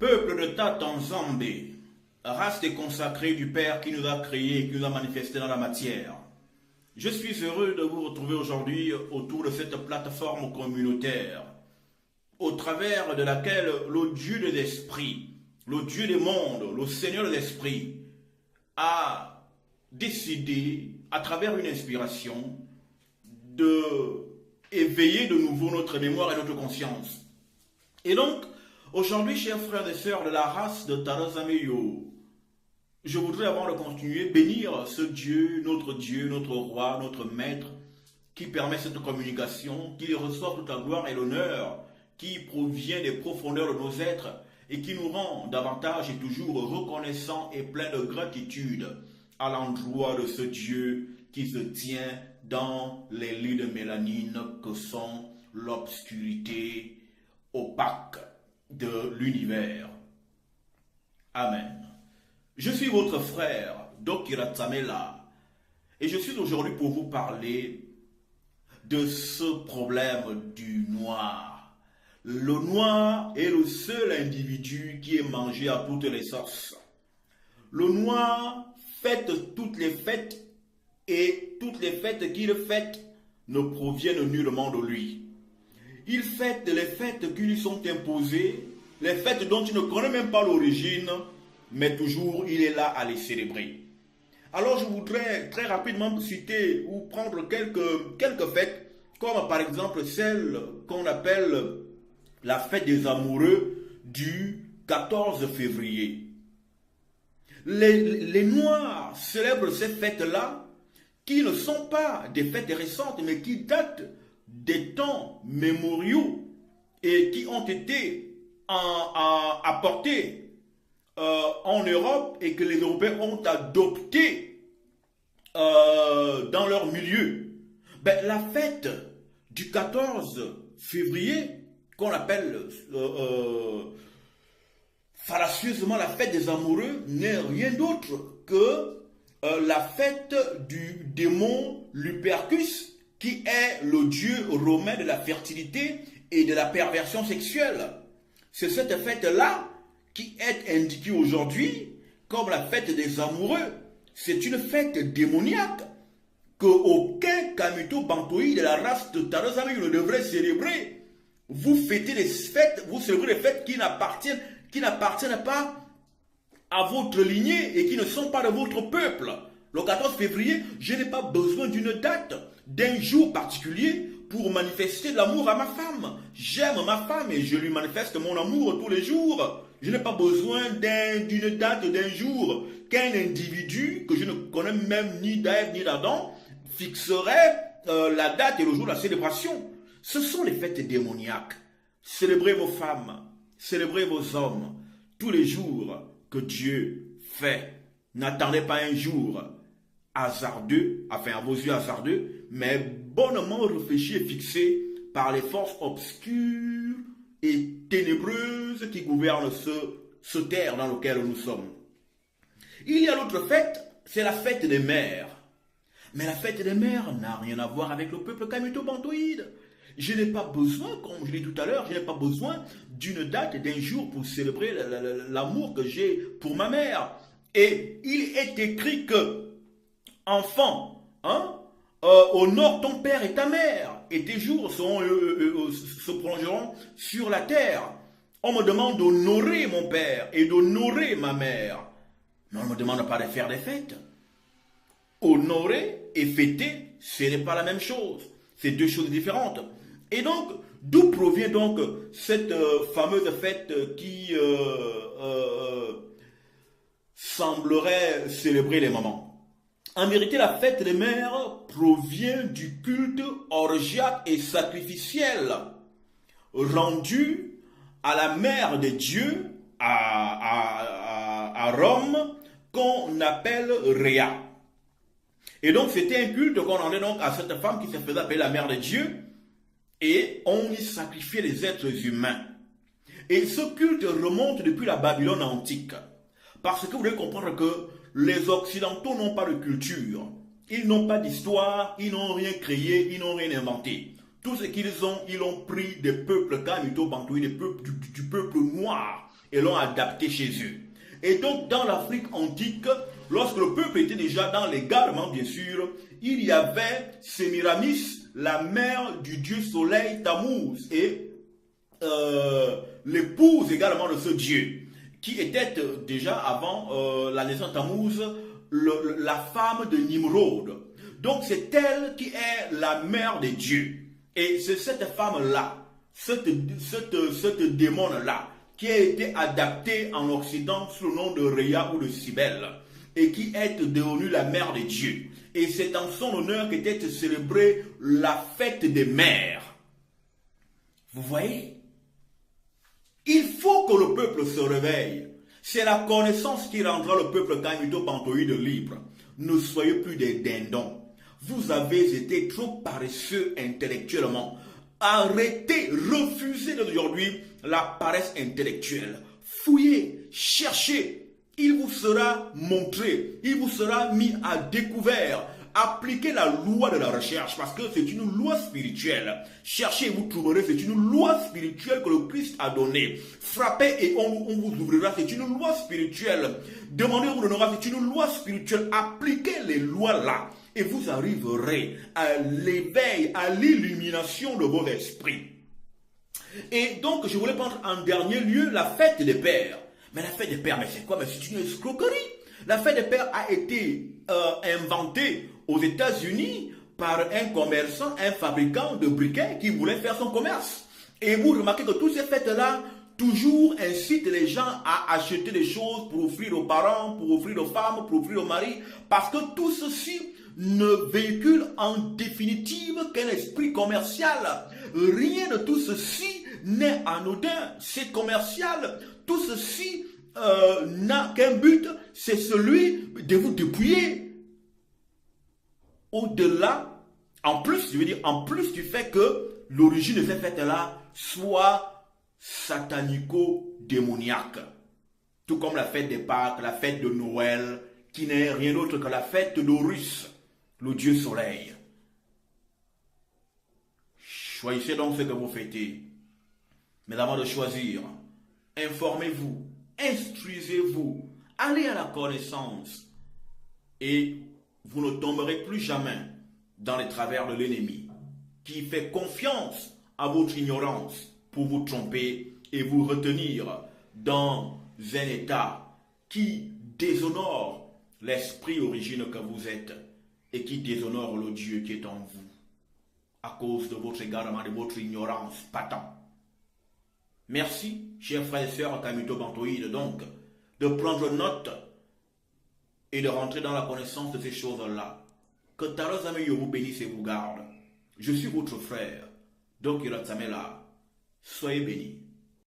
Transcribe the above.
Peuple de Tatanzambé, race des consacrés du Père qui nous a créés et qui nous a manifestés dans la matière. Je suis heureux de vous retrouver aujourd'hui autour de cette plateforme communautaire, au travers de laquelle le Dieu des esprits, le Dieu des mondes, le Seigneur des esprits, a décidé, à travers une inspiration, de éveiller de nouveau notre mémoire et notre conscience. Et donc, aujourd'hui, chers frères et sœurs de la race de Tarazameyo, je voudrais, avant de continuer, bénir ce Dieu, notre roi, notre maître, qui permet cette communication, qui reçoit toute la gloire et l'honneur, qui provient des profondeurs de nos êtres et qui nous rend davantage et toujours reconnaissants et pleins de gratitude à l'endroit de ce Dieu qui se tient dans les lits de mélanine que sont l'obscurité opaque de l'univers. Amen. Je suis votre frère, Dokira Tsamela, et je suis aujourd'hui pour vous parler de ce problème du noir. Le noir est le seul individu qui est mangé à toutes les sauces. Le noir fête toutes les fêtes et toutes les fêtes qu'il fête ne proviennent nullement de lui. Il fête les fêtes qui lui sont imposées, les fêtes dont il ne connaît même pas l'origine, mais toujours il est là à les célébrer. Alors je voudrais très rapidement citer ou prendre quelques fêtes, comme par exemple celle qu'on appelle la fête des amoureux du 14 février. Les Noirs célèbrent ces fêtes-là qui ne sont pas des fêtes récentes, mais qui datent des temps mémoriaux et qui ont été apportés en Europe et que les Européens ont adopté dans leur milieu. La fête du 14 février, qu'on appelle fallacieusement la fête des amoureux, n'est rien d'autre que la fête du démon Lupercus, qui est le dieu romain de la fertilité et de la perversion sexuelle. C'est cette fête-là qui est indiquée aujourd'hui comme la fête des amoureux. C'est une fête démoniaque qu'aucun Kamito Bantoï de la race de Tarazameyo ne devrait célébrer. Vous fêtez des fêtes, vous célébrez des fêtes qui n'appartiennent pas à votre lignée et qui ne sont pas de votre peuple. Le 14 février, je n'ai pas besoin d'une date, d'un jour particulier pour manifester l'amour à ma femme. J'aime ma femme et je lui manifeste mon amour tous les jours. Je n'ai pas besoin d'une date, d'un jour qu'un individu que je ne connais même ni d'Ève ni d'Adam fixerait la date et le jour de la célébration. Ce sont les fêtes démoniaques. Célébrez vos femmes, célébrez vos hommes tous les jours que Dieu fait. N'attendez pas un jour hasardeux, enfin à vos yeux hasardeux, mais bonnement réfléchi et fixé par les forces obscures et ténébreuses qui gouvernent ce terre dans lequel nous sommes. Il y a l'autre fête, c'est la fête des mères. Mais la fête des mères n'a rien à voir avec le peuple kamito-bantoïde. Je n'ai pas besoin, comme je l'ai dit tout à l'heure, je n'ai pas besoin d'une date, d'un jour pour célébrer l'amour que j'ai pour ma mère. Et il est écrit que, enfant, honore ton père et ta mère, et tes jours se prolongeront sur la terre. On me demande d'honorer mon père et d'honorer ma mère. Mais on ne me demande pas de faire des fêtes. Honorer et fêter, ce n'est pas la même chose. C'est deux choses différentes. Et donc, d'où provient donc cette fameuse fête qui semblerait célébrer les mamans? En vérité, la fête des mères provient du culte orgiaque et sacrificiel rendu à la mère de Dieu à Rome, qu'on appelle Rhea. Et donc, c'était un culte qu'on rendait donc à cette femme qui se faisait appeler la mère de Dieu, et on y sacrifiait les êtres humains. Et ce culte remonte depuis la Babylone antique. Parce que vous devez comprendre que les Occidentaux n'ont pas de culture. Ils n'ont pas d'histoire, ils n'ont rien créé, ils n'ont rien inventé. Tout ce qu'ils ont, ils l'ont pris des peuples kamito-bantoï, du peuple noir. et l'ont adapté chez eux. Et donc, dans l'Afrique antique, lorsque le peuple était déjà dans l'égarement, bien sûr, il y avait Sémiramis, la mère du dieu soleil Tammuz, et l'épouse également de ce dieu, qui était déjà avant la naissance de Tammuz, la femme de Nimrod. Donc c'est elle qui est la mère des dieux. Et c'est cette femme-là, cette démon-là, qui a été adaptée en Occident sous le nom de Rhea ou de Cybèle, et qui est devenue la mère des dieux. Et c'est en son honneur qu'était célébrée la fête des mères. Vous voyez? Il faut que le peuple se réveille. C'est la connaissance qui rendra le peuple kamito-bantoïde libre. Ne soyez plus des dindons. Vous avez été trop paresseux intellectuellement. Arrêtez, refusez d'aujourd'hui la paresse intellectuelle. Fouillez, cherchez. Il vous sera montré, il vous sera mis à découvert. Appliquez la loi de la recherche parce que c'est une loi spirituelle. Cherchez et vous trouverez, c'est une loi spirituelle que le Christ a donnée. Frappez et on vous ouvrira, c'est une loi spirituelle. Demandez, on vous donnera, c'est une loi spirituelle. Appliquez les lois là et vous arriverez à l'éveil, à l'illumination de vos esprits. Et donc, je voulais prendre en dernier lieu la fête des pères. Mais la fête des pères, mais c'est quoi? Mais c'est une escroquerie. La fête des pères a été inventée aux États-Unis par un commerçant, un fabricant de briquets qui voulait faire son commerce. Et vous remarquez que toutes ces fêtes-là, toujours incitent les gens à acheter des choses pour offrir aux parents, pour offrir aux femmes, pour offrir aux maris, parce que tout ceci ne véhicule en définitive qu'un esprit commercial. Rien de tout ceci n'est anodin, c'est commercial. Tout ceci n'a qu'un but, c'est celui de vous dépouiller. Au-delà, en plus, je veux dire, en plus du fait que l'origine de ces fêtes-là soit satanico-démoniaque. Tout comme la fête des Pâques, la fête de Noël, qui n'est rien d'autre que la fête d'Horus, le dieu soleil. Choisissez donc ce que vous fêtez. Mais avant de choisir, informez-vous, instruisez-vous, allez à la connaissance et vous ne tomberez plus jamais dans les travers de l'ennemi qui fait confiance à votre ignorance pour vous tromper et vous retenir dans un état qui déshonore l'esprit origine que vous êtes et qui déshonore le Dieu qui est en vous à cause de votre égarement, de votre ignorance patente. Merci, chers frères et sœurs kamito-bantoïdes, donc, de prendre note et de rentrer dans la connaissance de ces choses-là. Que Tarozame vous bénisse et vous garde. Je suis votre frère, donc Iratsamela. Soyez bénis.